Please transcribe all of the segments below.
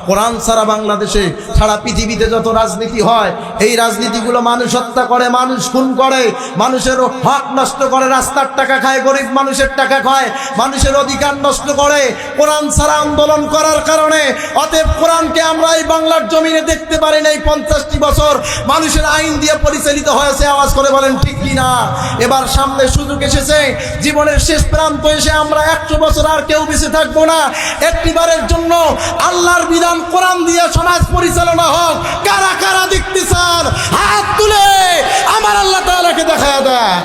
কোরআন ছাড়া বাংলাদেশে সারা পৃথিবীতে যত রাজনীতি হয়, এই রাজনীতিগুলো মানুষ হত্যা করে, মানুষ খুন করে, মানুষের হক নষ্ট করে, রাস্তার টাকা খায়, গরিব মানুষের টাকা খায়, মানুষের অধিকার নষ্ট করে কোরআন ছাড়া আন্দোলন করার কারণে। অতএব কোরআনকে আমরা এই বাংলার জমিনে দেখতে পারি না। এই 50টি বছর মানুষের আইন দিয়ে পরিচালিত হয়েছে। আওয়াজ করে বলেন ঠিক কি না? এবার সামনে সুযোগ এসেছে, জীবনের শেষ প্রান্ত এসে আমরা 100 বছর আর কেউ বেঁচে থাকবো না। একটিবারের জন্য আল্লাহর বিধান কোরআন দিয়ে সমাজ পরিচালনা হোক। কারা কারা দেখতে চান হাত তুলে আমার আল্লাহ তাআলাকে দেখায়া দেয়।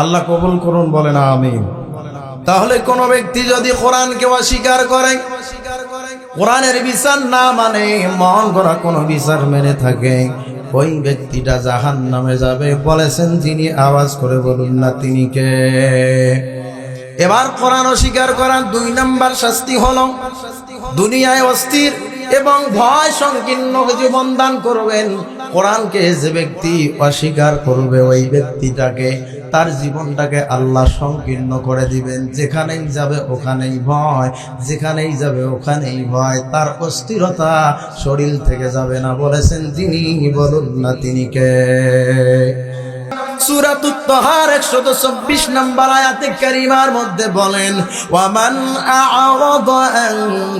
আল্লাহ কবুল করুন, বলেন আমিন। তাহলে কোন ব্যক্তি যদি কোরআনকে অস্বীকার করে, কোরআনের বিচার না মানে, মন গড়া কোন বিচার মেনে থাকে, ওই ব্যক্তিটা জাহান্নামে যাবে। বলেছেন যিনি, আওয়াজ করে বলুন না তিনি কে? এবার কোরআন অস্বীকার করার 2 নাম্বার শাস্তি হলো দুনিয়ায় অস্থির এবং ভয় সংকীর্ণ জীবন দান করবেন। কোরআনকে যে ব্যক্তি অস্বীকার করবে, ওই ব্যক্তিটাকে, তার জীবনটাকে আল্লাহ সংকীর্ণ করে দিবেন। যেখানেই যাবে ওখানেই ভয়, যেখানেই যাবে ওখানেই ভয়, তার অস্থিরতা শরীর থেকে যাবে না। বলেছেন যিনি, বলুন না তিনি কে? সূরাতুত তাহার 124 নম্বর আয়াতে কারিমার মধ্যে বলেন, ওয়ামান আ'রাদা আন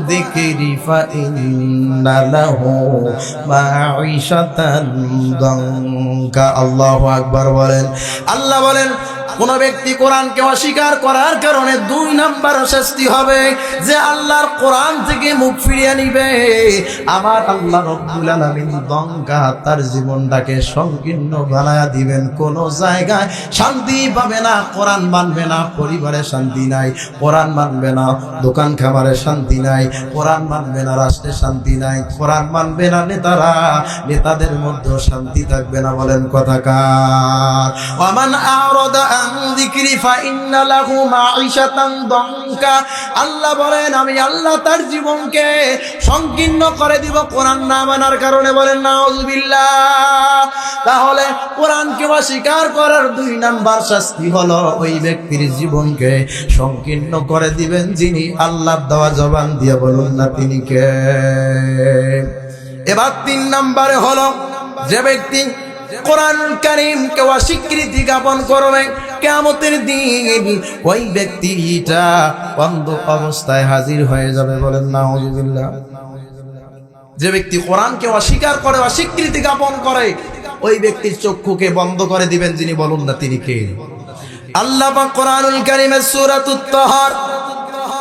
যিকরি ফাইন্না লাহু মাঈশাতান দানকা। আল্লাহু আকবার বলেন। আল্লাহ বলেন, কোন ব্যক্তি কোরআনকে অস্বীকার করার কারণে 2 নাম্বার শাস্তি হবে, যে আল্লাহর কোরআন থেকে মুখ ফিরিয়ে নিবে। আমার আল্লাহ রব্বুল আলামিন দঙ্কা, তার জীবনটাকে সংকীর্ণ বানায়া দিবেন। কোন জায়গায় শান্তি পাবে না। কোরআন মানবে না, পরিবারে শান্তি নাই। কোরআন মানবে না, দোকান খাবারে শান্তি নাই। কোরআন মানবে না, রাষ্ট্রে শান্তি নাই। কোরআন মানবে না নেতারা, নেতাদের মধ্যে শান্তি থাকবে না। বলেন কথাকার। ওয়ামান আ'রাদা আন যিকরি ফাইন্না লাহু মাঈশাতান দানকা। আল্লাহ বলেন, আমি আল্লাহ তার জীবনকে সংকীর্ণ করে দিব কোরআন না মানার কারণে। বলেন নাউযুবিল্লাহ। তাহলে কোরআনকে অস্বীকার করার 2 নাম্বার শাস্তি হলো, ওই ব্যক্তির জীবনকে সংকীর্ণ করে দিবেন যিনি আল্লাহর দেওয়া জবান দিয়ে, বলুন না তিনি কে? এবার 3 নম্বরে হলো, যে ব্যক্তি কোরআন কারীমকে অস্বীকৃতি জ্ঞাপন করবে, কিয়ামতের দিন ওই ব্যক্তিটা অন্ধ অবস্থায় হাজির হয়ে যাবে। বলেন নাউযুবিল্লাহ। যে ব্যক্তি কোরআনকে অস্বীকার করে, অস্বীকৃতি জ্ঞাপন করে, ওই ব্যক্তির চক্ষুকে বন্ধ করে দিবেন যিনি, বলুন না তিনি কে? আল্লাহ পাক কোরআনুল কারীমের সূরাতুত তাহার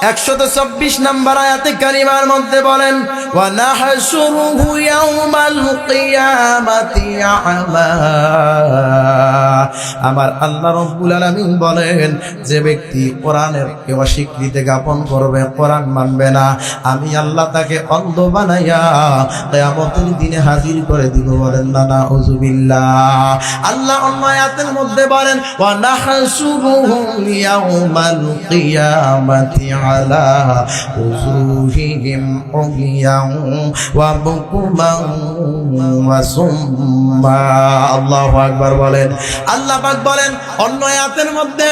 124 নম্বর আয়াতে কারিমার মধ্যে বলেন, ওয়া নাহশুরুহু ইয়াউমাল কিয়ামাতি আ'মা। আমার আল্লাহ রাব্বুল আলামিন বলেন, যে ব্যক্তি কোরআনের অস্বীকৃতি জ্ঞাপন করবে, কোরআন মানবে না, আমি আল্লাহ তাকে অন্ধ বানাইয়া কিয়ামতের দিনে হাজির করে দিব। বলেন না নাউযুবিল্লাহ। আল্লাহ অন্য আয়াতের মধ্যে বলেন, ওয়া নাহশুরুহু ইয়াউমাল কিয়ামাতি আলা উজুহিহিম উমিয়ান ওয়া বুকুমান ওয়া সুম্মা। আল্লাহু আকবার বলেন। আল্লাহ পাক বলেন অন্য আয়াতের মধ্যে,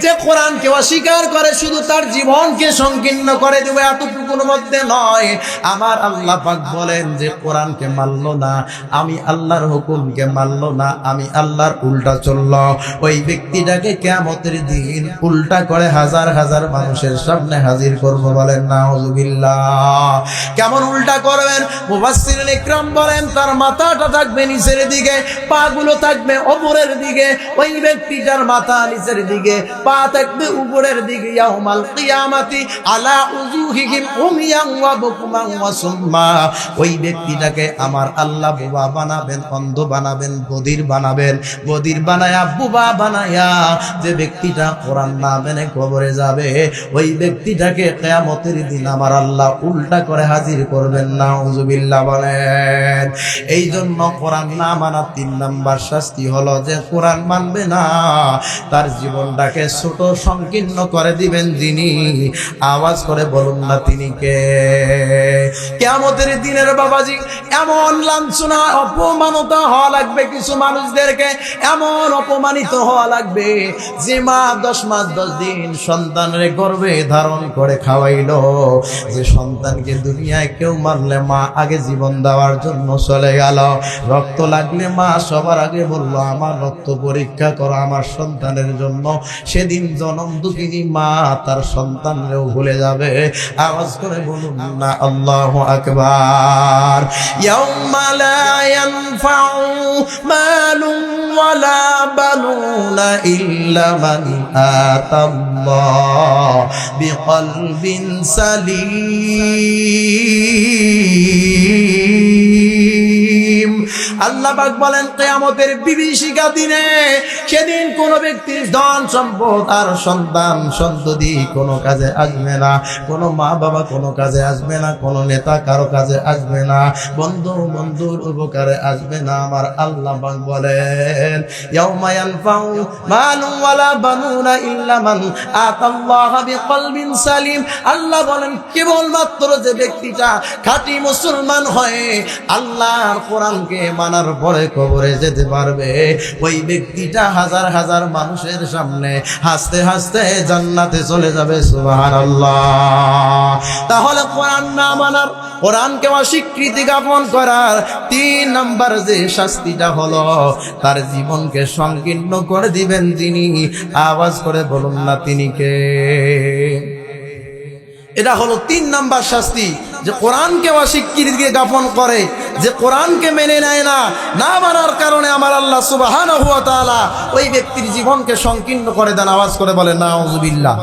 যে কোরআনকে অস্বীকার করে শুধু তার জীবনকে সংকীর্ণ করে দেবে, এতটুকুর মধ্যে নয়। আমার আল্লাহ পাক বলেন, যে কোরআনকে মানলো না, আমি আল্লাহর হুকুমকে মানলো না, আমি আল্লাহর উল্টা চললো, ওই ব্যক্তিটাকে কিয়ামতের দিন উল্টা করে হাজার হাজার মানুষের সামনে হাজির করব। বলেন নাউযুবিল্লাহ। কেমন উল্টা করবেন? মুফাসসিরিন ইকরাম বলেন, তার মাথাটা থাকবে নিচের দিকে, পা গুলো থাকবে উপরের দিকে। ওই ব্যক্তিটার মাথা নিচের দিকে, পা থাকবে উপরের দিকে। ইয়াউমাল কিয়ামাতি আলা উজুহিহিম উমিয়ান ওয়া বুকমান ওয়া সুম্মা, ওই ব্যক্তিটাকে আমার আল্লাহ বোবা বানাবেন, অন্ধ বানাবেন, বধির বানাবেন। বধির বানায়া বুবা বানায়া যে ব্যক্তিটা কোরআন না মেনে কবরে যাবে, ওই ব্যক্তিটাকে কিয়ামতের দিন আমার আল্লাহ উল্টা করে হাজির করবেন। নাউযুবিল্লাহ বলেন। এই জন্য কোরআন না মানা 3 নাম্বার শাস্তি হলো যে কোরআন মানবে না, তার জীবনটাকে ছোট সংকীর্ণ করে দিবেন যিনি। আওয়াজ করে বলুন না তিনি কে? কিয়ামতের দিনের বাবাজি এমন লাঞ্ছনা অপমানিত হওয়া লাগবে, কিছু মানুষদেরকে এমন অপমানিত হওয়া লাগবে যে মা 10 মাস 10 দিন সন্তানের গর্ভে ধারণ করে খাওয়াইলো, যে সন্তানকে দুনিয়ায় কেউ মারলে মা আগে জীবন দেওয়ার জন্য চলে গেল, রক্ত লাগলে মা সবার আগে বলল আমার রক্ত পরীক্ষা করো আমার সন্তানের জন্য। সেদিন জনম দুঃখিনী মা তার সন্তানরেও ভুলে যাবে। আওয়াজ করে বলুন না আল্লাহু আকবার। ইয়াউমা লা ইয়ানফাউ মালুন ওয়ালা বানুনা ইল্লা মান আতাল্লাহ বিকলবিন সালিম। আল্লাহ পাক বলেন কিয়ামতের বিভীষিকা দিনে সেদিন কোন ব্যক্তির ধন সম্পদ আর সন্তান সন্ততি কোনো কাজে আসবে না, কোনো মা বাবা কোনো কাজে আসবে না, কোনো নেতা কারো কাজে আসবে না, বন্ধু বন্ধুর উপকারে আসবে না। আমার আল্লাহ পাক বলেন ইয়াউমা ইয়ানফাউ মালুন ওয়ালা বানুনা ইল্লা মান আতাল্লাহা বিকলবিন সালিম। আল্লাহ বলেন কেবলমাত্র যে ব্যক্তিটা খাঁটি মুসলমান হয়ে আল্লাহর কোরআনকে মানার পরে কবরে যেতে পারবে, ওই ব্যক্তিটা হাজার হাজার মানুষের সামনে হাসতে হাসতে জান্নাতে চলে যাবে। সুবহানাল্লাহ। তাহলে কোরআন না মানার, কোরআনকে অস্বীকৃতি জ্ঞাপন করার 3 নাম্বার যে শাস্তিটা হলো তার জীবনকে সংকীর্ণ করে দিবেন যিনি। আওয়াজ করে বলুন না তিনি কে? এটা হলো 3 নাম্বার শাস্তি, যে কোরআনকে অস্বীকৃতি জ্ঞাপন করে, যে কোরআনকে মেনে নেয় না, না মানার কারণে আমার আল্লাহ সুবহানাহু ওয়া তাআলা ওই ব্যক্তির জীবনকে সংকীর্ণ করে দেন। আওয়াজ করে বলেন নাউযুবিল্লাহ।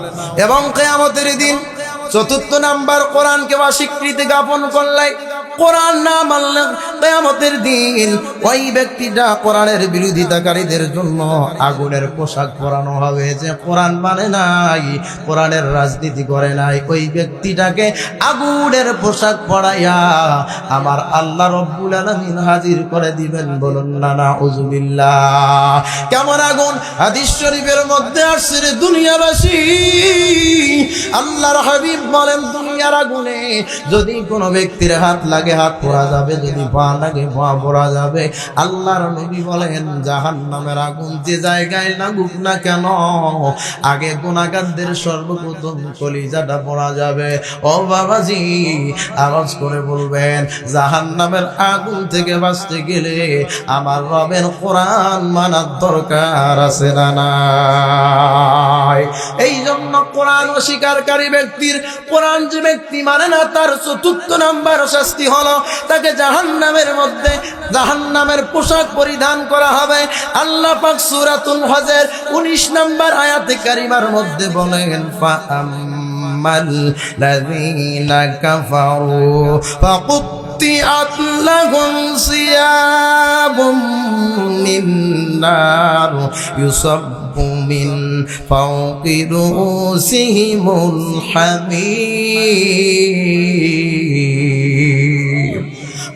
এবং কিয়ামতের দিন 4th নাম্বার, কোরআনকে অস্বীকৃতি জ্ঞাপন করলে, কোরআন না মানলে কিয়ামতের দিন ওই ব্যক্তিটা কোরআনের বিরোধিতাকারীদের জন্য আগুনের পোশাক পরানো হবে। যে কোরআন মানে নাই, কোরআনের রাজনীতি করে নাই, ওই ব্যক্তিটাকে আগুনের পোশাক পরাইয়া আমার আল্লাহ রব্বুল আলামিন হাজির করে দিবেন। বলুন না নাউযুবিল্লাহ। কেমন আগুন? হাদিস শরীফের মধ্যে আসছে রে দুনিয়াবাসী, আল্লাহর হাবিব বলেন দুনিয়ার আগুনে যদি কোনো ব্যক্তির হাত লাগে হাত পোড়া যাবে, যদি পা লাগে পা পোড়া যাবে। আল্লাহর নবী বলেন জাহান্নামের আগুন যে জায়গায় লাগুক না কেন, আগে গুনাহগারদের সর্বপ্রথম কলিজাটা পোড়া যাবে। ও বাবাজি আওয়াজ করে বলবেন জাহান্নামের আগুন থেকে বাঁচতে গেলে আমার রবের কোরআন মানার দরকার আছে না নাই? এই জন্য কোরআন অস্বীকারী ব্যক্তির, কোরআন যে ব্যক্তি মানে না, তার 4th নাম্বার শাস্তি হলো তাকে জাহান্নামের মধ্যে জাহান্নামের পোশাক পরিধান করা হবে। আল্লাহ পাক সূরাতুল হজের 19 নাম্বার আয়াতে কারিমার মধ্যে বলেন ফাআম্মাল লাযীনা কাফারু ফাকুত্তিআত লাহুম সিয়াবুম মিন নার ইউসাব্বু মিন ফাওকি রুউসিহিমুল হামীম।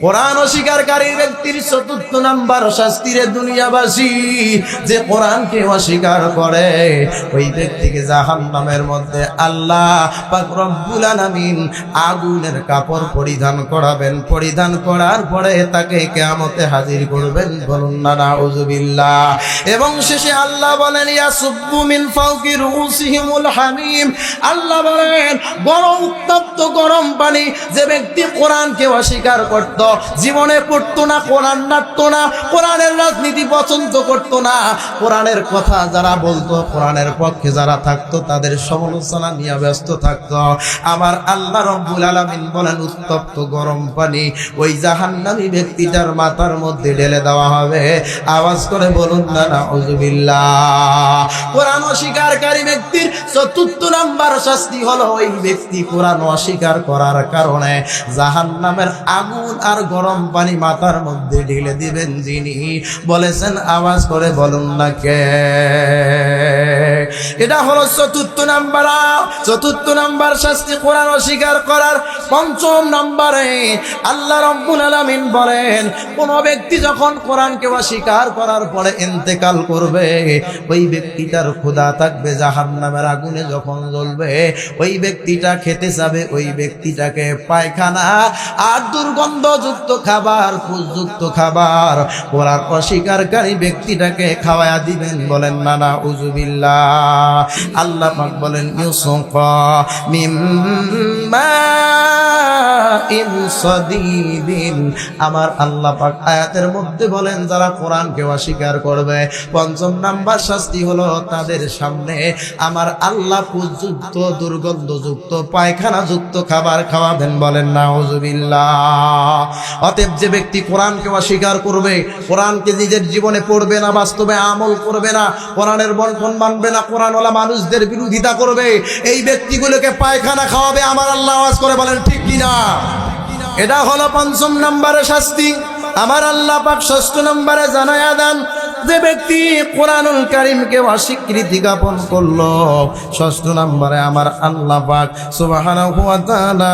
কোরআন অস্বীকারী ব্যক্তির 4th নাম্বার শাস্তিরে দুনিয়াবাসী, যে কোরআনকে অস্বীকার করে ওই ব্যক্তিকে জাহান্নামের মধ্যে আল্লাহ পাক রব্বুল আলামিন আগুনের কাপড় পরিধান করাবেন। পরিধান করার পরে তাকে কিয়ামতে হাজির করবেন। বলুন না নাউযুবিল্লাহ। এবং শেষে আল্লাহ বলেন ইয়াসুব্বু মিন ফাওকি রুউসিহিমুল হামীম। আল্লাহ বলেন গরম উত্তপ্ত গরম পানি যে ব্যক্তি কোরআনকে অস্বীকার করত জীবনে পড়তো না, কোরআন নাড়তো না, কোরআনের রাজনীতি পছন্দ করতো না, কোরআনের কথা যারা বলতো, কোরআনের পক্ষে যারা থাকতো তাদের সমালোচনা নিয়ে ব্যস্ত থাকতো। আমার আল্লাহ রাব্বুল আলামিন বলেন, উত্তপ্ত গরম পানি ওই জাহান্নামী ব্যক্তিটার মাথার মধ্যে ঢেলে দেওয়া হবে। আওয়াজ করে বলুন না নাউযুবিল্লাহ। কোরআন অস্বীকারী ব্যক্তির চতুর্থ নাম্বার শাস্তি হলো ওই ব্যক্তি কোরআন অস্বীকার করার কারণে জাহান্নামের আগুন আর গরম পানি মাথার মধ্যে ঢেলে দিবেন যিনি। বলেছেন আওয়াজ করে বলুন না কে? এটা হলো চতুর্থ নাম্বার শাস্তি কোরআন অস্বীকার করার। পঞ্চম নাম্বারে আল্লাহ রাব্বুল আলামিন বলেন, কোন ব্যক্তি যখন কোরআনকে অস্বীকার করার পরে ইন্তেকাল করবে, ওই ব্যক্তিটার ক্ষুধা থাকবে, জাহান্নামের আগুনে যখন জ্বলবে ওই ব্যক্তিটা খেতে যাবে, ওই ব্যক্তিটাকে পায়খানা আর দুর্গন্ধযুক্ত খাবার, পুষ্যযুক্ত খাবার কোরআন অস্বীকারী ব্যক্তিটাকে খাওয়ায়া দিবেন। বলেন না নাউযুবিল্লাহ। আল্লাহ পাক বলেন, ইউসুকা মিম্মা ইনসাদিদিন। আমার আল্লাহ পাক আয়াতের মধ্যে বলেন, যারা কোরআনকে অস্বীকার করবে পঞ্চম নাম্বার শাস্তি হলো তাদের সামনে আমার আল্লাহ পুষ্যযুক্ত, দুর্গন্ধযুক্ত, পায়খানাযুক্ত খাবার খাওয়াবেন। বলেন নাউযুবিল্লাহ। অতএব যে ব্যক্তি কোরআনকে অস্বীকার করবে, কোরআনকে নিজের জীবনে পড়বে না, বাস্তবে আমল করবে না, কোরআনের বন্টন মানবে না, কোরআনওয়ালা মানুষদের বিরোধিতা করবে, এই ব্যক্তিগুলোকে পায়খানা খাওয়াবে আমার আল্লাহ। আওয়াজ করে বলেন ঠিক কিনা? এটা হলো পঞ্চম নম্বরের শাস্তি। আমার আল্লাহ পাক ষষ্ঠ নম্বরে জানায়া দেন, যে ব্যক্তি কোরআনুল কারীমকে অস্বীকৃতি জ্ঞাপন করলো, ষষ্ঠ নম্বরে আমার আল্লাহ পাক সুবহানাহু ওয়া তাআলা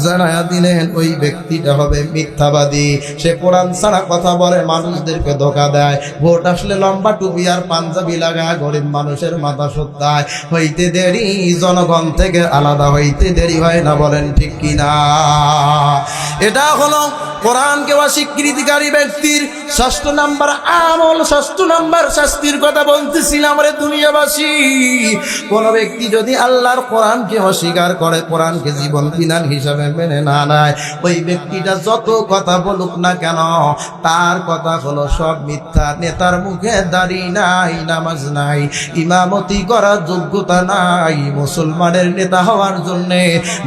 জানায়া দিলেন ওই ব্যক্তিটা হবে মিথ্যাবাদী। সে কোরআন ছাড়া কথা বলে, মানুষদেরকে ধোঁকা দেয়, ভোট আসলে লম্বা টুপি আর পাঞ্জাবি লাগায় গরিব মানুষের মাথা সত্যায়, হইতে দেরি জনগণ থেকে আলাদা হইতে দেরি হয় না। বলেন ঠিক কিনা? এটা হলো কোরআনকে অস্বীকৃতিকারী ব্যক্তির ষষ্ঠ নাম্বার আমল, ষষ্ঠ নাম্বার শাস্তির কথা বলতেছিলাম। রে দুনিয়াবাসী, কোন ব্যক্তি যদি আল্লাহর কোরআনকে অস্বীকার করে, কোরআনকে জীবন বিধান হিসাবে মেনে না নেয়, ওই ব্যক্তিটা যত কথা বলুক না কেন তার কথা হলো সব মিথ্যা। নেতার মুখে দাড়ি নাই, নামাজ নাই, ইমামতি করার যোগ্যতা নাই, মুসলমানের নেতা হওয়ার জন্য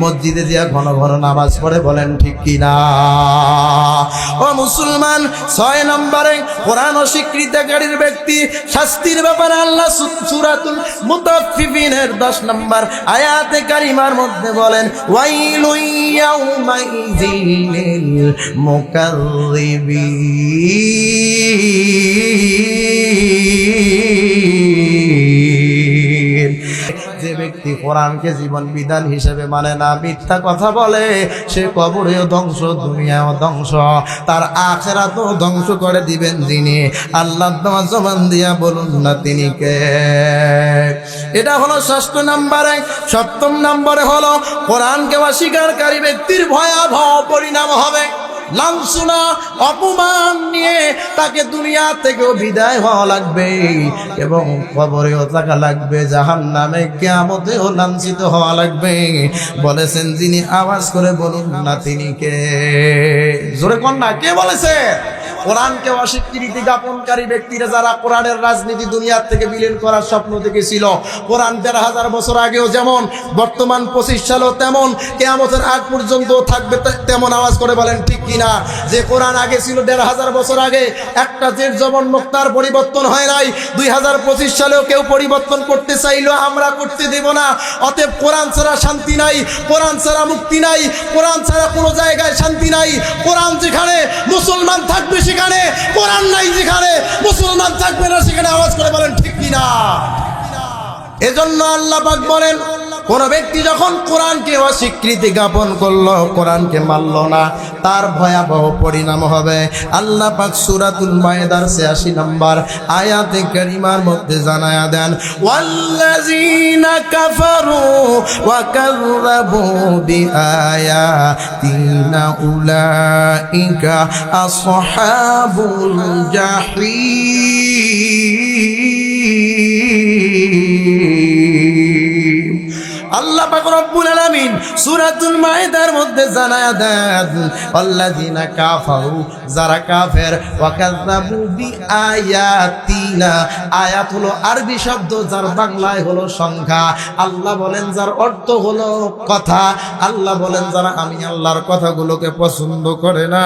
মসজিদে দিয়া ঘন ঘন নামাজ পড়ে। বলেন ঠিক কিনা? ও মুসলমান, 6 নম্বরে কোরআন অস্বীকৃতিকারীর ব্যক্তি শাস্তির ব্যাপারে আল্লাহ সূরাতুল মুতাফফিফিনের 10 নম্বর আয়াতে কারিমার মধ্যে বলেন, ওয়াইলু ইয়াউমাইযিল লিল মুকাযযিবিন। যে ব্যক্তি কোরআনকে জীবন বিধান হিসেবে মানে না, মিথ্যা কথা বলে, সে কবরেও ধ্বংস, দুনিয়াও ধ্বংস, তার আখিরাতও ধ্বংস করে দিবেন যিনি। আল্লাহ তোমার জবান দিয়া বলুন না তিনি কে? এটা হলো ষষ্ঠ নম্বরে। সপ্তম নম্বরে হলো কোরআনকে অস্বীকারী ব্যক্তির ভয়াবহ পরিণাম হবে লাঞ্ছনা, অপমান নিয়ে তাকে দুনিয়া থেকেও বিদায় হওয়া লাগবে এবং কবরেও থাকা লাগবে, জাহান্নামে কিয়ামতেও লাঞ্ছিত হওয়া লাগবে। বলেছেন যিনি। আওয়াজ করে বলুন না তিনি কে? জোরে কোন না, কে বলেছে? কোরআনকে অস্বীকৃতি জ্ঞাপনকারী ব্যক্তিরা যারা কোরআনের রাজনীতি দুনিয়ার থেকে বিলীন করার স্বপ্ন দেখেছিল, কোরআন ১৫০০ বছর আগেও যেমন, বর্তমান 25 সালেও তেমন, কিয়ামতের আগ পর্যন্ত থাকবে তেমন। আওয়াজ করে বলেন ঠিক কিনা? যে কোরআন আগে ছিল ১৫০০ বছর আগে, একটা জের জবর নোক্তার পরিবর্তন হয় নাই। 2025 সালেও কেউ পরিবর্তন করতে চাইলেও আমরা করতে দেব না। অতএব কোরআন ছাড়া শান্তি নাই, কোরআন ছাড়া মুক্তি নাই, কোরআন ছাড়া কোনো জায়গায় শান্তি নাই। কোরআন যেখানে মুসলমান থাকবে সেখানে, কোরআন নাই যেখানে মুসলমান থাকবে না সেখানে। আওয়াজ করে বলেন ঠিক কিনা? এজন্য আল্লাহ পাক বলেন, কোন ব্যক্তি যখন কোরআনকে অস্বীকৃতি জ্ঞাপন করলো, কোরআনকে মানল না, তার ভয়াবহ পরিণাম হবে। আল্লাহ পাক সূরাতুল মায়েদার ৮৬ নম্বর আয়াতে কারিমার মধ্যে জানায়া দেন, ওয়াল্লাযীনা কাফারু ওয়া কাযযাবু বিআয়াতিনা উলাইকা আসহাবুল জাহিম। আল্লাহ পাক রব্বুল আলামিন সূরাতুল মাইদার মধ্যে জানায়া দেন আল্লাযিনা কাফারু, যারা কাফের, ওয়া কাযাবু বিআয়াতিনা, আয়াত হলো আরবি শব্দ যার বাংলায় হলো সংখ্যা। আল্লাহ বলেন যার অর্থ হলো কথা। আল্লাহ বলেন যারা আমি আল্লাহর কথাগুলোকে পছন্দ করে না,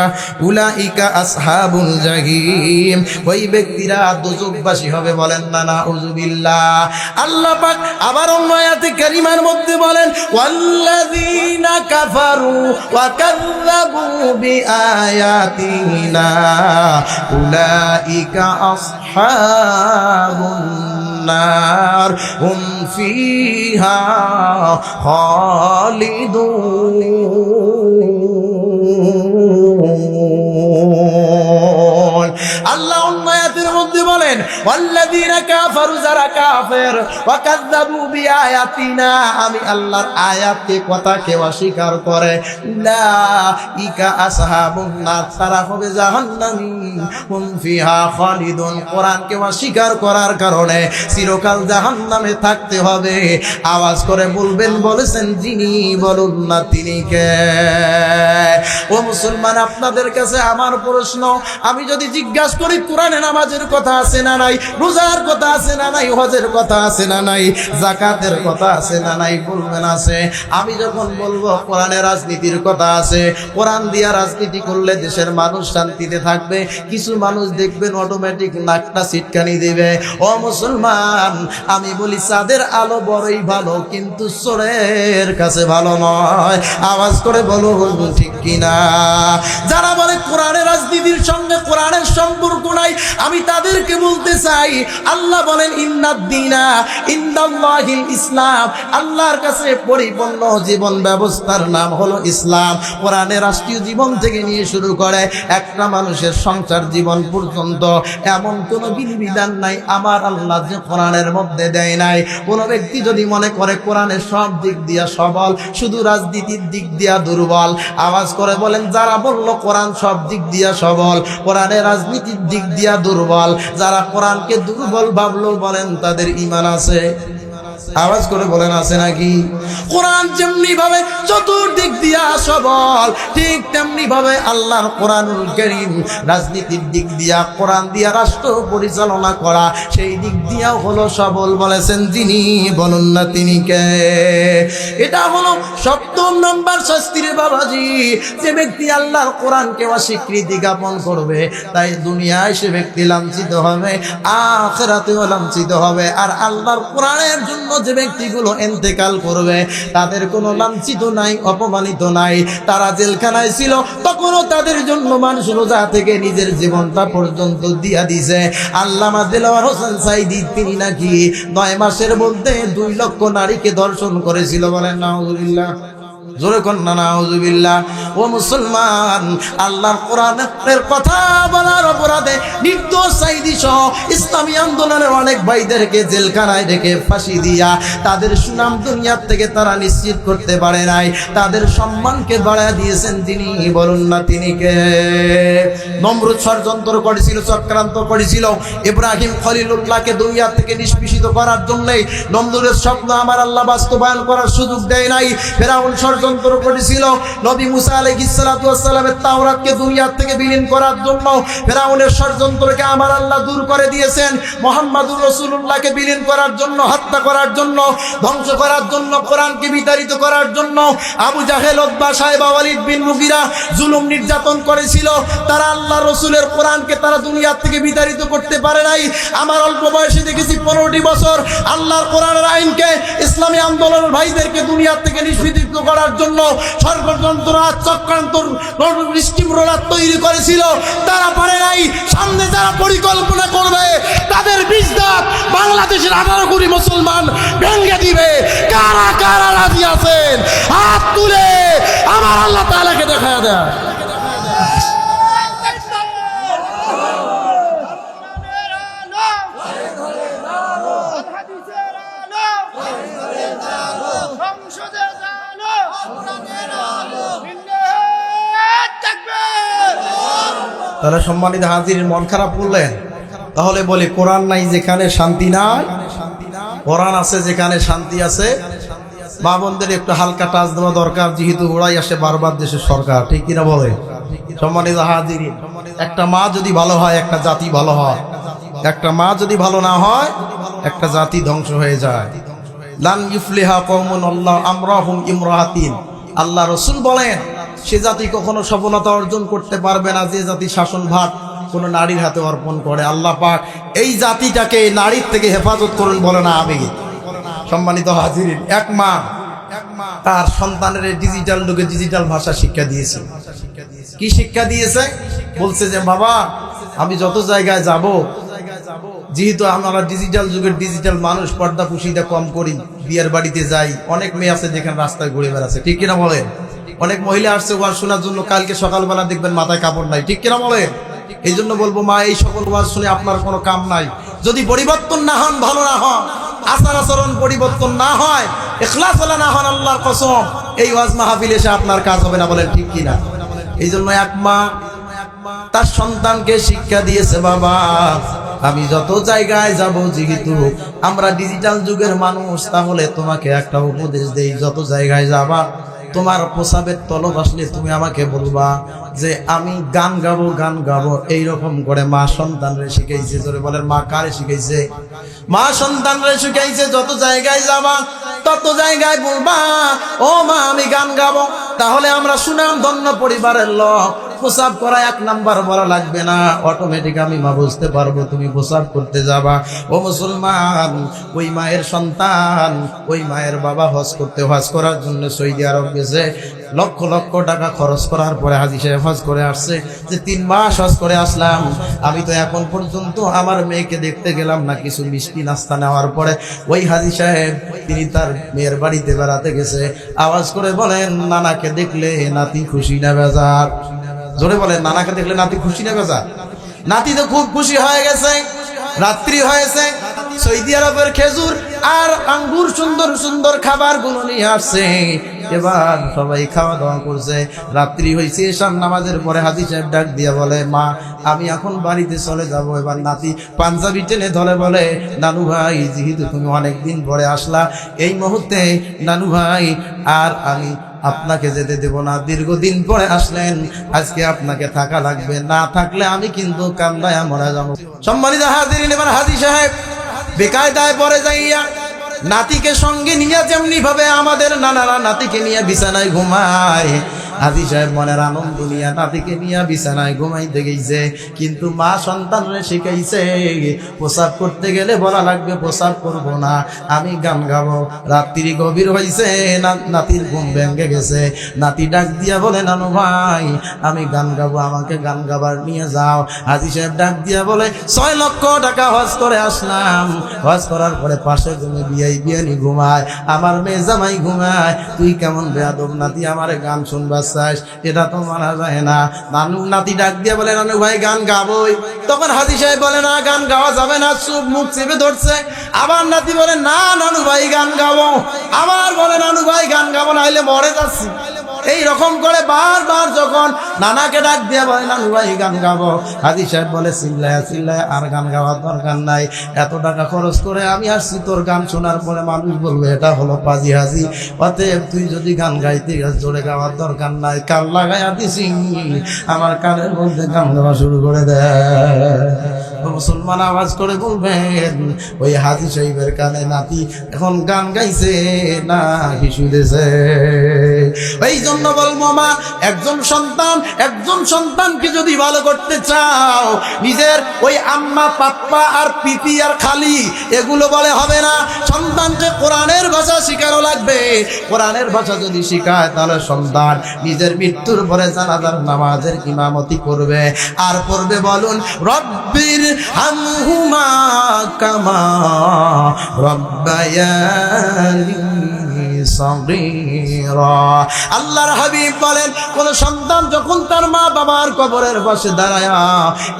উলাইকা আসহাবুল জাহিম, ওই ব্যক্তিরা দোজখবাসী হবে। বলেন না নাউযুবিল্লাহ। আল্লাহ পাক আবার অন্য আয়াতে কারিমার মধ্যে বলেন ওয়াল্লাযীনা কাফারু ওয়া কাযাবু বিআয়াতিনা উলাইকা আসহাবুন নার হুম ফিহা খালিদুন। আল্লাহ অন্য আয়াতের মধ্যে বলেন ওয়াল্লাযীনা কাফারু, যারা কাফের, ওয়া কাযাবু বিআয়াতিনা, আমি আল্লাহর আয়াতকে কথাকে অস্বীকার করে, উলাইকা আসহাবুন নার, তারা হবে জাহান্নামী, হুম ফিহা খালিদুন, কোরআনকে অস্বীকার করার কারণে চিরকাল জাহান্নামে থাকতে হবে। আওয়াজ করে বলবেন, বলেছেন যিনি, বলুন না তিনি কে? ও মুসলমান, আপনাদের কাছে আমার প্রশ্ন, আমি যদি জিজ্ঞাসা করি কোরআনে নামাজের কথা আছে না নাই, রোজার কথা আছে না নাই, হজের কথা আছে না নাই, যাকাতের কথা আছে না নাই, বলবেন আছে। আমি যখন বলবো কোরআনে রাজনীতির কথা আছে, কোরআন দিয়া রাজনীতি করলে দেশের মানুষ শান্তিতে থাকবে, কিছু মানুষ দেখবেন অটোমেটিক নাকটা সিটকানি দিবে। ও মুসলমান, আমি বলি চাঁদের আলো বড়ই ভালো, কিন্তু চোরের কাছে ভালো নয়। আওয়াজ করে বলুন ঠিক কিনা? যারা বলে কোরআনের রাজনীতির সঙ্গে কোরআনের সম্পর্ক নাই, আমি তাদেরকে বলতে চাই, আল্লাহ বলেন ইন্নাদ-দীনা ইনদাল্লাহিল ইসলাম, আল্লাহর কাছে পরিপূর্ণ জীবন ব্যবস্থার নাম হলো ইসলাম। কোরআনে রাষ্ট্রীয় জীবন থেকে নিয়ে শুরু করে একটা মানুষের সংসার জীবন পর্যন্ত এমন কোনো বিধিবিধান নাই আমার আল্লাহ যে কোরআনের মধ্যে দেয় নাই। কোন ব্যক্তি যদি মনে করে কোরআনের সব দিক দিয়া সবল, শুধু রাজনীতির দিক দিয়া দুর্বল, আওয়াজ করে বলেন যারা বলল কোরআন সব দিক দিয়া সবল, কোরআনের রাজনীতির দিক দিয়া দুর্বল, যারা কোরআনকে দুর্বল ভাবলো, বলেন তাদের ঈমান আছে? আওয়াজ করে বলেন আছে নাকি? কোরআন যেমনি ভাবে চতুর্দিক দিয়া সবল, ঠিক তেমনি ভাবে আল্লাহর কোরআনুল কারীম রাজনীতির দিক দিয়া, কোরআন দিয়া রাষ্ট্র পরিচালনা করা, সেই দিক দিয়াও হলো সবল। বলেছেন যিনি, বলুন না তিনি কে? এটা হলো 7 নম্বর শাস্তির বাবাজি। যে ব্যক্তি আল্লাহর কোরআনকে অস্বীকৃতি জ্ঞাপন করবে, তাই দুনিয়ায় সে ব্যক্তি লাঞ্ছিত হবে, আখিরাতেও লাঞ্ছিত হবে। আর আল্লাহর কোরআনের জন্য যে ব্যক্তিগুলো ইন্তেকাল করবে, তাদের কোনো লাঞ্ছিত নাই, অপমানিত নাই। তারা জেলখানায় ছিল, তখনও তাদের জন্য মানুষ রোজা থেকে নিজের জীবনটা পর্যন্ত দিয়া দিছে। আল্লামা দেলোয়ার হোসেন সাঈদী, তিনি নাকি 9 মাসের মধ্যে 2 লক্ষ নারীকে ধর্ষণ করেছিল। বলেন নাউযুবিল্লাহ, জোরে কন্যা নাউযুবিল্লাহ। ও মুসলমান, আল্লাহর কোরআনের কথা বলার অপরাধে নির্দোষ সাঈদী সহ ইসলামী আন্দোলনের অনেক ভাইদেরকে জেলখানায় রেখে ফাঁসি দিয়া তাদের সুনাম দুনিয়ার থেকে তারা নিশ্চিত করতে পারে নাই, তাদের সম্মানকে বাড়ায় দিয়েছেন যিনি, বলুন না তিনি কে? নমরুদ ষড়যন্ত্র করেছিল, চক্রান্ত করেছিল ইব্রাহিম খলিলুল্লাহকে দুনিয়া থেকে নিষ্পেষিত করার জন্যই। নমরুদের স্বপ্ন আমার আল্লাহ বাস্তবায়ন করার সুযোগ দেয় নাই। ফেরাউন ষড়যন্ত্র করেছিল নবী মুসা আলাইহিস সালাতু ওয়াস সালামের তাওরাতকে দুনিয়া থেকে বিলীন করার জন্য। ফেরাউনের ষড়যন্ত্রকে আমার আল্লাহ দূর করে দিয়েছেন। মুহাম্মাদুর রাসূলুল্লাহকে বিলীন করার জন্য, হত্যা করার জন্য, ধ্বংস করার জন্য, কোরআনকে বিতাড়িত করার জন্য আবু জাহেল, উতবা, সাইবা, ওয়ালিদ বিন মুগিরা জুলুম নির্যাতন করেছিল। তারা আল্লাহ রসুলের কোরআনকে তারা দুনিয়া থেকে বিতাড়িত করতে পারে নাই। আমার অল্প বয়সে দেখেছি 15টি বছর আল্লাহর কোরআনের আইনকে ইসলামী আন্দোলনের ভাইদেরকে দুনিয়া থেকে নিষ্পেষিত করার জন্য ষড়যন্ত্র, চক্রান্ত, স্টিমরোলার তৈরি করেছিল। তারা পারে নাই। সামনে যারা পরিকল্পনা করবে তাদের বীজ দাঁত বাংলাদেশের 18 কোটি মুসলমান ভেঙে দিবে। কারা কারা রাজি আছেন হাত তুলে আমার আল্লাহ তাআলাকে দেখায়া দেয়। তাহলে সম্মানিত হাজির, মন খারাপ করলেন? তাহলে বলি কোরআন নাই যেখানে শান্তি নাই, কোরআন আছে যেখানে শান্তি আছে। মা বোনদের একটু হালকা টাচ দেওয়া দরকার, যেহেতু ওরাই আসে বারবার দেশের সরকার, ঠিক কিনা বলে? সম্মানিত হাজিরিন, একটা মা যদি ভালো হয় একটা জাতি ভালো হয়, একটা মা যদি ভালো না হয় একটা জাতি ধ্বংস হয়ে যায়। লান ইফলিহা কওমুন আল্লাহ আমরাহুম ইমরাতিন, আল্লাহ রাসূল বলেন সে জাতি কখনো সফলতা অর্জন করতে পারবে না যে জাতি শাসনভার কোনো নারীর হাতে অর্পণ করে। আল্লাহ পাক এই জাতিটাকে নারীর থেকে হেফাজত করুন বলে না আবেগে। সম্মানিত হাজিরিন, এক মা তার সন্তানের ডিজিটাল যুগে ডিজিটাল ভাষা শিক্ষা দিয়েছে। কি শিক্ষা দিয়েছে? বলছে যে বাবা আমি যত জায়গায় যাব, যেহেতু আমরা ডিজিটাল যুগের ডিজিটাল মানুষ, পর্দা পুশিদা কম করি, বিয়ের বাড়িতে যাই, অনেক মেয়ে আছে যেখানে রাস্তায় ঘুরে বেড়াচ্ছে, ঠিক কিনা বলেন? অনেক মহিলা আসছে ওয়াজ শোনার জন্য, কালকে সকালবেলা দেখবেন মাথায় কাপড় নাই, ঠিক কিনা বলেন? এই জন্য বলবো মা, এই সকল ওয়াজ শুনে আপনার কোনো কাম নাই। যদি পরিবর্তন না হন, ভালো না হন, আচার আচরণ পরিবর্তন না হয়, ইখলাস ওয়ালা না হন, আল্লাহর কসম এই ওয়াজ মাহফিল এসে আপনার কাজ হবে না, বলেন ঠিক কিনা? এই জন্য এক মা তার সন্তানকে শিক্ষা দিয়েছে, বাবা আমি যত জায়গায় যাব, যেহেতু আমরা ডিজিটাল যুগের মানুষ, তাহলে তোমাকে একটা উপদেশ দেই, যত জায়গায় যাবা তোমার প্রসাবের তলব আসলে তুমি আমাকে বলবা যে আমি গান গাবো। এইরকম করে মা সন্তানরে শিখাইছে। জোরে বলেন, মা কারে শিখাইছে? মা সন্তানরে শিখাইছে যত জায়গায় যাবা তত জায়গায় বলবা ও মা আমি গান গাবো। তাহলে আমরা সুনাম ধন্য পরিবারের লোক, প্রসাব করা এক নাম্বার বলা লাগবে না, অটোমেটিক আমি মা বুঝতে পারবো তুমি প্রসাব করতে যাবা। ও মুসলমান, ওই মায়ের সন্তান, ওই মায়ের বাবা হজ করার জন্য সৌদি আরব গেছে, লক্ষ লক্ষ টাকা খরচ করার পরে হাজী সাহেব হজ করে আসছে যে 3 মাস হজ করে আসলাম, আমি তো এখন পর্যন্ত আমার মেয়েকে দেখতে গেলাম না। কিছু মিষ্টি নাস্তা নেওয়ার পরে ওই হাজী সাহেব তিনি তার মেয়ের বাড়িতে বেড়াতে গেছে, আওয়াজ করে বলেন নানাকে দেখলে নাতি খুশি না বেজার? জোরে বলেন, নানাকে দেখলে নাতি খুশি না বেজার? নাতি তো খুব খুশি হয়ে গেছে। রাত্রি হয়েছে, সৌদি আরবের খেজুর আর আঙ্গুর সুন্দর সুন্দর খাবার গুলো নিয়ে আসছে, এবার সবাই খাওয়া দাওয়া করছে। রাত্রি হয়েছে, এশার নামাজের পরে হাজী সাহেব ডাক দিয়া বলে মা আমি এখন বাড়িতে চলে যাব। এবার নাতি পাঞ্জাবি টেনে ধরে বলে নানু ভাই, যেহেতু তুমি অনেকদিন পরে আসলা, এই মুহূর্তে নানু ভাই আর আমি আপনাকে যেতে দেব না, দীর্ঘদিন পরে আসলেন, আজকে আপনাকে থাকা লাগবে, না থাকলে আমি কিন্তু কান্দায় মরে যাবো। সম্মানিত হাজিরিন, এবার হাজী সাহেব বেকায়দায় পরে যাইয়া নাতিকে সঙ্গে নিয়ে, যেমনি ভাবে আমাদের নানারা নাতিকে নিয়ে বিছানায় ঘুমায়, হাজী সাহেব মনের আনন্দ নিয়ে নাতিকে নিয়ে বিছানায় ঘুমাইতে গেছে। কিন্তু মা সন্তানরে শিখাইছে প্রসাব করতে গেলে বলা লাগবে প্রসাব করব না, আমি গান গাবো। রাত্রি গভীর হয়েছে, নাতির ঘুম ভেঙে গেছে। নাতি ডাক দিয়া বলে নানু ভাই আমি গান গাবো, আমাকে গান গাবার নিয়ে যাও। হাজী সাহেব ডাক দিয়া বলে 6 লক্ষ টাকা হজ করে আসলাম, হজ করার পরে পাশে তুমি বিয়ানি ঘুমায়, আমার মেয়ে জামাই ঘুমায়, তুই কেমন বেয়াদব নাতি আমারে গান শুনবা চাস? এটা তো মানা যায় না। নাতি ডাক দিয়ে বলে নানু ভাই গান গাবোই। তখন হাজী সাহেব বলে না গান গাওয়া যাবে না, চুপ মুখ চেপে ধরছে। আবার নাতি বলে না নানু ভাই গান গাবো, আবার বলে নানু ভাই গান গাবো, না হলে মরে যাচ্ছি। এই রকম করে বারবার যখন নানাকে ডাক দিয়ে বলে নানু ভাই গান গাবো, হাজী সাহেব বলে চিল্লায় আর গান গাওয়ার দরকার নাই, এত টাকা খরচ করে আমি আসছি, তোর গান শোনার পরে মানুষ বলবে এটা হলো পাজি হাজি, অতএব তুই যদি গান গাইতে গেছ জোরে গাওয়ার দরকার নাই, কান লাগাইয়া দিছি, আমার কানের মধ্যে গান গাওয়া শুরু করে দেয়। মুসলমান আওয়াজ করে বলবেন ওই হাজী সাহেবের কানে নাতি এখন গান গাইছে না শুনেছে? এই জন্য বলবো মা, একজন সন্তানকে যদি ভালো করতে চাও, নিজের ওই আম্মা পাপ্পা আর পিপি আর খালি এগুলো বলে হবে না, সন্তানকে কোরআনের ভাষা শিখানো লাগবে। কোরআনের ভাষা যদি শিখায় তাহলে সন্তান নিজের মৃত্যুর পরে জানাজার নামাজের ইমামতি করবে। আর পড়বে বলুন রব্বির হামহুমা কামা রব্বায়ানি সগীরা। কাসীরা। আল্লাহর হাবিব বলেন, কোন সন্তান যখন তার মা বাবার কবরের পাশে দাঁড়ায়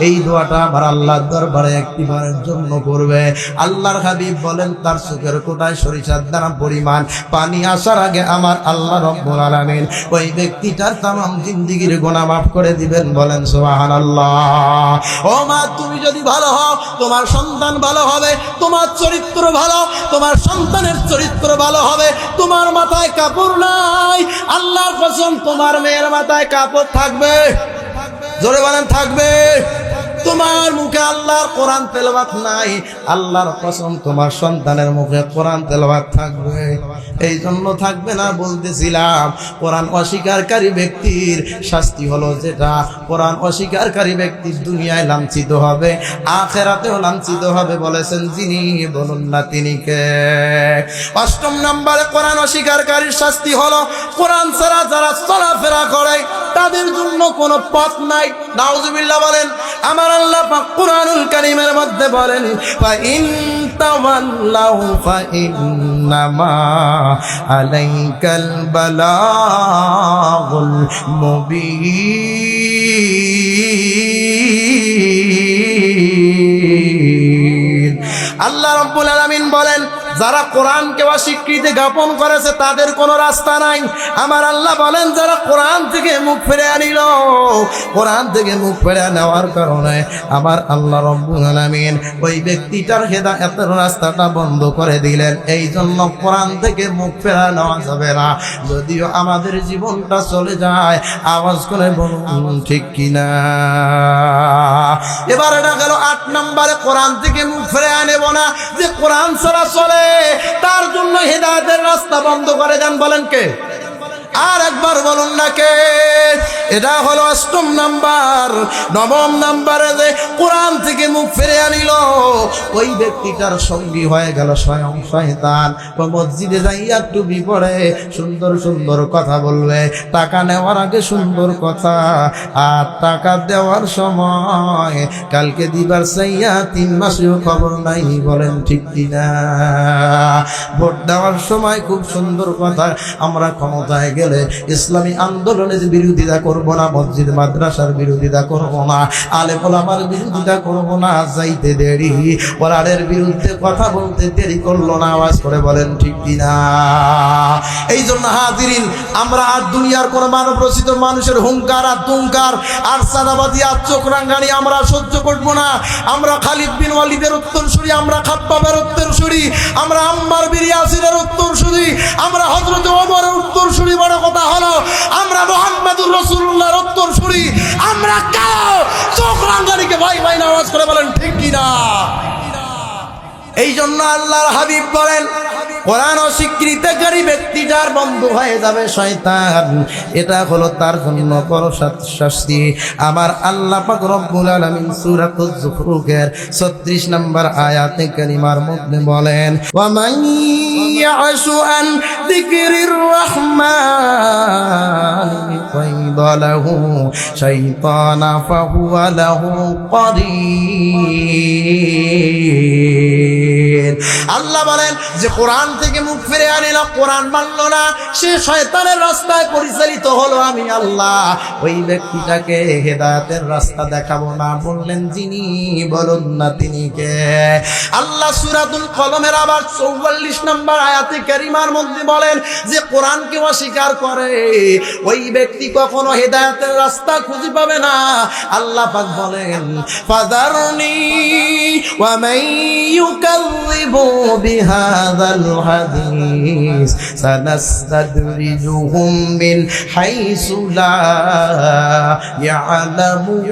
এই দোয়াটা আমার আল্লাহর দরবারে একটিবারের জন্য করবে, আল্লাহর হাবিব বলেন তার চোখের কোটায় সরিষার দানা পরিমাণ পানি আসার আগে আমার আল্লাহ রব্বুল আলামিন ওই ব্যক্তিটার তামাম জিন্দেগীর গুনাহ মাফ করে দিবেন। বলেন সুবহানাল্লাহ। ও মা, তুমি যদি ভালো হও তোমার সন্তান ভালো হবে, তোমার চরিত্র ভালো, তোমার সন্তানের চরিত্র ভালো হবে। তোমার মাথায় কাপড় নাই, আল্লাহর কসম তোমার মেয়ের মাথায় কাপড় থাকবে। জোরে বলেন থাকবে। তোমার মুখে আল্লাহর কোরআন তেলাওয়াত নাই, আল্লাহর কসম তোমার সন্তানের মুখে কোরআন তেলাওয়াত থাকবে। এই জন্য থাকবে না বলতেছিলাম, কোরআন অস্বীকারী ব্যক্তির শাস্তি হলো যেটা, কোরআন অস্বীকারী ব্যক্তির দুনিয়ায় লাঞ্ছিত হবে, আখিরাতেও লাঞ্ছিত হবে। বলেছেন যিনি, বলুন না তিনি কে? 8 নম্বরে কোরআন অস্বীকারীর শাস্তি হলো কোরআন ছাড়া যারা চলাফেরা করে তাদের জন্য কোনো পথ নাই। নাউজুবিল্লাহ বলেন। আমার আল্লাহ পাক কুরআনুল কারীমের মধ্যে বলেন, ফা ইন তাওয়াল্লাউ ফা ইন্নামা আলাইকাল বালাগুল মুবিন। আল্লাহ রাব্বুল আলামিন বলেন, যারা কোরআনকে অস্বীকৃতি জ্ঞাপন করেছে তাদের কোনো রাস্তা নাই। আমার আল্লাহ বলেন, যারা কোরআন থেকে মুখ ফিরে আনিল, কোরআন থেকে মুখ ফিরে নেওয়ার কারণে আমার আল্লাহ রব্বুল আলামিন ওই ব্যক্তিটার হেদায়েতের রাস্তাটা বন্ধ করে দিলেন। এই জন্য কোরআন থেকে মুখ ফেরা নেওয়া যাবে না। যদিও আমাদের জীবনটা চলে যায়, আওয়াজ করে বলুন ঠিক কিনা। এবার এটা গেল 8 নম্বরে, কোরআন থেকে মুখ ফিরে আনবো না। যে কোরআন ছাড়া চলে তার জন্য হেদায়েতের রাস্তা বন্ধ করে দেন। বলেন কে? আর একবার বলুন না কে? এটা হলো 8 নাম্বার। 9 নম্বরে যে কোরআন থেকে মুখ ফিরে আনিল ওই ব্যক্তিটার সঙ্গী হয়ে গেল স্বয়ং শয়তান। ও মসজিদে যাইয়া টুপি পরে সুন্দর সুন্দর কথা বলবে, টাকা নেওয়ার আগে সুন্দর কথা, আর টাকা দেওয়ার সময় কালকে দিবার চাইয়া 3 মাসেও খবর নাই। বলেন ঠিক কিনা? ভোট দেওয়ার সময় খুব সুন্দর কথা, আমরা ক্ষমতায় গেলে ইসলামী আন্দোলনের বিরোধিতা করব না, মসজিদ মাদ্রাসার বিরোধিতা করব না, আলেম ওলামার বিরোধিতা করব না। যাইতে দেরি, কোরআনের বিরুদ্ধে কথা বলতে দেরি করলো না। আওয়াজ করে বলেন ঠিক কিনা? এই জন্য হাজিরিন, আমরা আর দুনিয়ার কোন মানব রচিত মানুষের হুঙ্কার আর তুঙ্কার আর সাদাবাদী আর চোখরাঙ্গানি আমরা সহ্য করব না। আমরা খালিদ বিন ওয়ালিদের উত্তরসূরি, আমরা খাব্বাবের উত্তরসূরি, আমরা আম্মার বিন ইয়াসিরের উত্তরসূরি, আমরা হযরত ওমরের উত্তরসূরি। বড় কথা হলো আমরা মুহাম্মদুর রাসূলুল্লাহর উত্তরসূরি। আমরা কাও চোখরাঙ্গানিকে ভাই ভাই না। আওয়াজ করে বলেন ঠিক কিনা? এই জন্য আল্লাহর হাবিব বলেন, কোরআন অস্বীকৃতকারী ব্যক্তিটার বন্ধু হয়ে যাবে শয়তান। এটা হলো তার জন্য বড় শাস্তি। আমার আল্লাহ পাক রব্বুল আলামিন সূরাতুজ যুখরুফের 36 নম্বর আয়াতে কারিমার মধ্যে বলেন, ওয়া মান ইয়াশু আন যিকরির রাহমানি ফাইদালাহু শাইতানা ফাহুয়া লাহু কারীন। আল্লাহ বলেন যে কোরআন থেকে মুখ ফিরে আনিল, কোরআন মানল না, সে শয়তানের রাস্তায় পরিচালিত হলো। আমি আল্লাহ ওই ব্যক্তিটাকে হেদায়েতের রাস্তা দেখাবো না। বললেন যিনি, বলুন না তিনি কে? আল্লাহ সূরাতুল কলমের আবার 44 নম্বর আয়াতে কারিমার মধ্যে বলেন যে কোরআনকে অস্বীকার করে ওই ব্যক্তি কখনো হেদায়েতের রাস্তা খুঁজে পাবে না। আল্লাহ পাক বলেন, ফাযারনি ওয়া মান ইউকাযযিবু বিহাযাল হাদিস সানাস্তাদরিজুহুম মিন হাইসু লা ইয়ালামুন।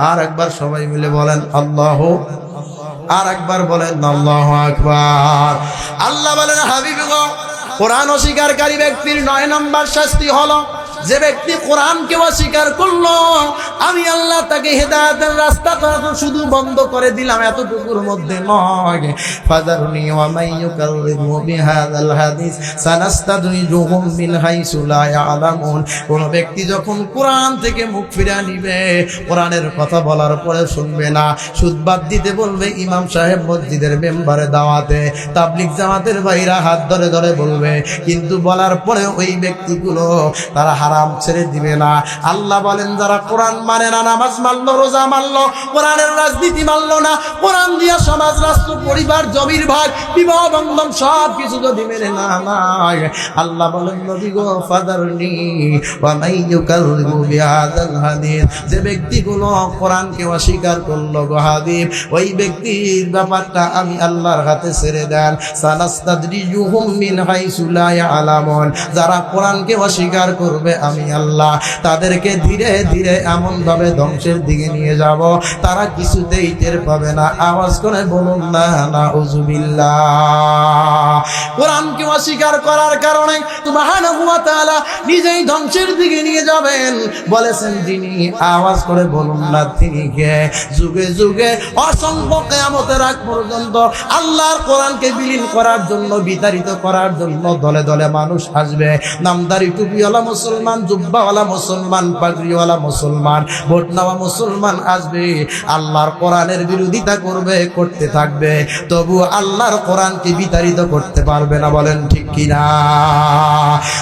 আর একবার সবাই মিলে বলেন আল্লাহু, আর একবার বলেন আল্লাহু আকবার। আল্লাহ বলেন, হাবিব গো, কোরআন অস্বীকারী ব্যক্তির 9 নম্বর শাস্তি হলো যে ব্যক্তি কোরআনকে অস্বীকার করলো আমি আল্লাহ তাকে হেদায়েতের রাস্তা শুধু বন্ধ করে দিলাম, এতটুকুর মধ্যে নয়। ফাযারনি ওয়া মান ইউকাযযিবু বিহাযাল হাদিস সানাস্তাদরিজুহুম মিন হাইসু লা ইয়ালামুন। কোন ব্যক্তি যখন কোরআন থেকে মুখ ফিরিয়ে নিবে, কোরআনের কথা বলার পরে শুনবে না, সুদবাদ দিতে বলবে ইমাম সাহেব মসজিদের মেম্বারে দাওয়াতে, তাবলিগ জামাতের ভাইরা হাত ধরে ধরে বলবে, কিন্তু বলার পরে ওই ব্যক্তিগুলো তারা হারাম ছেড়ে দিবে না। আল্লাহ বলেন যারা কোরআন মানে না, নামাজ মানলো, রোজা মানলো, কোরআনের রাজনীতি মানলো না, কোরআন দিয়া সমাজ, রাষ্ট্র, পরিবার, জমির ভাগ, বিবাহ বন্ধন সব কিছু যদি মেনে না নাই, আল্লাহ বলেন নবী গো ফাযারনি ওয়া মান ইউকাযযিবু বিহাযাল হাদিস, যে ব্যক্তিগুলো কোরআনকে অস্বীকার করলো গো হাবিব, ওই ব্যক্তির ব্যাপারটা আমি আল্লাহর হাতে ছেড়ে দেন। সানাস্তাদরিজুহুম মিন হাইসু লা ইয়ালামুন, যারা কোরআনকে অস্বীকার করবে আমি আল্লাহ তাদেরকে ধীরে ধীরে এমন ভাবে ধ্বংসের দিকে নিয়ে যাব তারা কিছুতেই টের পাবে না। আওয়াজ করে বলুন না নাউযুবিল্লাহ। কোরআনকে অস্বীকার করার কারণে সুবহানাহু ওয়া তাআলা নিজেই ধ্বংসের দিকে নিয়ে যাবেন বলেছেন যিনি। আওয়াজ করে বলুন না তিনি কে? যুগে যুগে অসংখ্য কিয়ামতের আগ পর্যন্ত আল্লাহর কোরআনকে বিলীন করার জন্য, বিতাড়িত করার জন্য দলে দলে মানুষ আসবে। নামদারি টুপিওয়ালা মুসলমান, জুব্বাওয়ালা মুসলমান, পাগড়িওয়ালা মুসলমান, ভোট নেওয়া মুসলমান আসবে, আল্লাহর কোরআনের বিরোধিতা করবে, করতে থাকবে, তবু আল্লাহর কোরআনকে বিতাড়িত করতে পারবে না। বলেন ঠিক কিনা?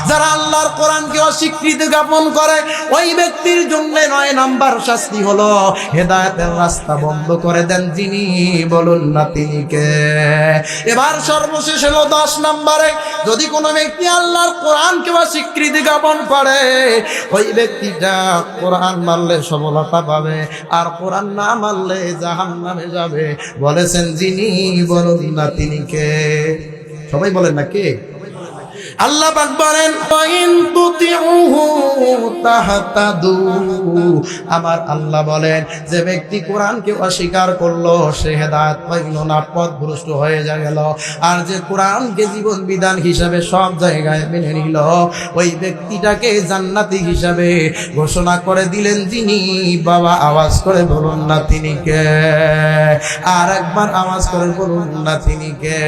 যারা আল্লাহর কোরআনকে অস্বীকৃতি জ্ঞাপন করে ওই ব্যক্তির জন্য 9 নাম্বার শাস্তি হলো হেদায়েতের রাস্তা বন্ধ করে দেন যিনি। বলুন না তিনি কে? এবার সর্বশেষ হলো 10 নম্বরে, যদি কোনো ব্যক্তি আল্লাহর কোরআনকে অস্বীকৃতি জ্ঞাপন করে ওই ব্যক্তিটা কোরআন মানলে সফলতা পাবে, আর কোরআন না মানলে জাহান্নামে যাবে। বলেছেন যিনি। বলুন না তিনি কে? সবাই বলেন না কে? আল্লাহ পাক বলেন ওয়াইন তুতিউহু তাহতাদু, আমার আল্লাহ বলেন যে ব্যক্তি কোরআনকে অস্বীকার করলো সে হেদায়েত পাইল না, পথভ্রষ্ট হয়ে গেল। আর যে কোরআনকে জীবন বিধান হিসাবে সব জায়গায় মেনে নিল ওই ব্যক্তিটাকে জান্নাতি হিসাবে ঘোষণা করে দিলেন যিনি। বাবা আওয়াজ করে বলুন না তিনি কে? আর একবার আওয়াজ করে বলুন না তিনি কে?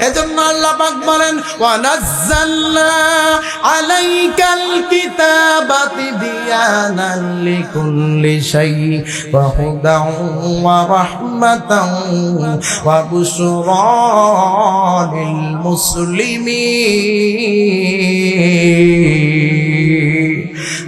এজন্য আল্লাহ পাক বলেন وَنَزَّلْنَا عَلَيْكَ الْكِتَابَ تِبْيَانًا لِكُلِّ شَيْءٍ وَهُدًى وَرَحْمَةً وَبُشْرَى لِلْمُسْلِمِينَ।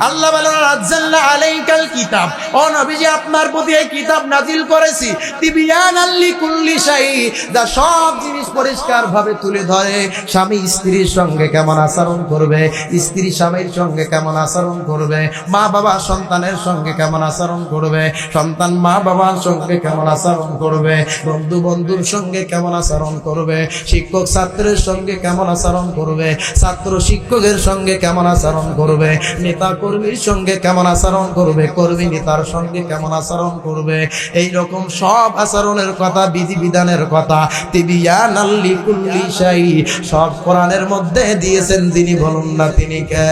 আল্লাহ বলেন নাযালনা আলাইকাল কিতাব, ও নবীজি আপনার প্রতি এই কিতাব নাজিল করেছি তিবিয়ানাল লিকুল্লি শাই, যা সব জিনিস পরিষ্কার ভাবে তুলে ধরে। স্বামী স্ত্রীর সঙ্গে কেমন আচরণ করবে, স্ত্রী স্বামীর সঙ্গে কেমন আচরণ করবে, মা বাবা সন্তানের সঙ্গে কেমন আচরণ করবে, সন্তান মা বাবার সঙ্গে কেমন আচরণ করবে, বন্ধু বন্ধুর সঙ্গে কেমন আচরণ করবে, শিক্ষক ছাত্রের সঙ্গে কেমন আচরণ করবে, ছাত্র শিক্ষকের সঙ্গে কেমন আচরণ করবে, নেতা কর্মীর সঙ্গে কেমন আচরণ করবে, কর্মী নেতার সঙ্গে কেমন আচরণ করবে, এই রকম সব আচরণের কথা, বিধি বিধানের কথা তিবিয়ানাল লিকুল্লি শাই সব কোরআনের মধ্যে দিয়েছেন যিনি। বলুন না তিনি কে?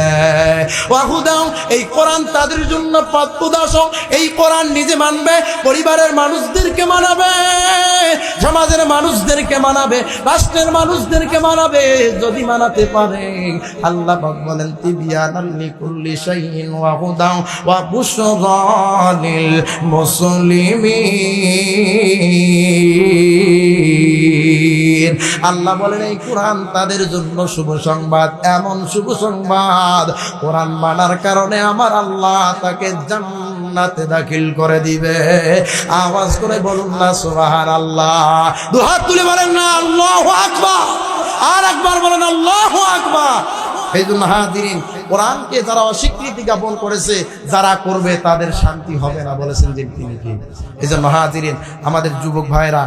ওয়াহুদাও, এই কোরআন তাদের জন্য পথ প্রদর্শক। এই কোরআন নিজে মানবে, পরিবারের মানুষদেরকে মানাবে, সমাজের মানুষদেরকে মানাবে, রাষ্ট্রের মানুষদেরকে মানাবে। যদি মানাতে পারে আল্লাহ পাক বলেন তিবিয়ানাল লিকুল্লি শাইইন ওয়া হুদা ওয়া বুশরা লিল মুসলিমিন। আল্লাহ বলেন এই কোরআন তাদের জন্য শুভ সংবাদ, এমন শুভ সংবাদ কোরআন মানার কারণে আমার আল্লাহ তাকে জান্নাতে দাখিল করে দিবে। আওয়াজ করে বলুন না সুবহানাল্লাহ। দুহাত তুলে বলেন না আল্লাহু আকবার। আর একবার বলেন আল্লাহু আকবার। এই জন্য হাজিরিন, কোরআনকে যারা অস্বীকৃতি জ্ঞাপন করেছে, যারা করবে তাদের শান্তি হবে না বলেছেন যে তিনি কি। এই জন্য হাজিরিন, আমাদের যুবক ভাইরা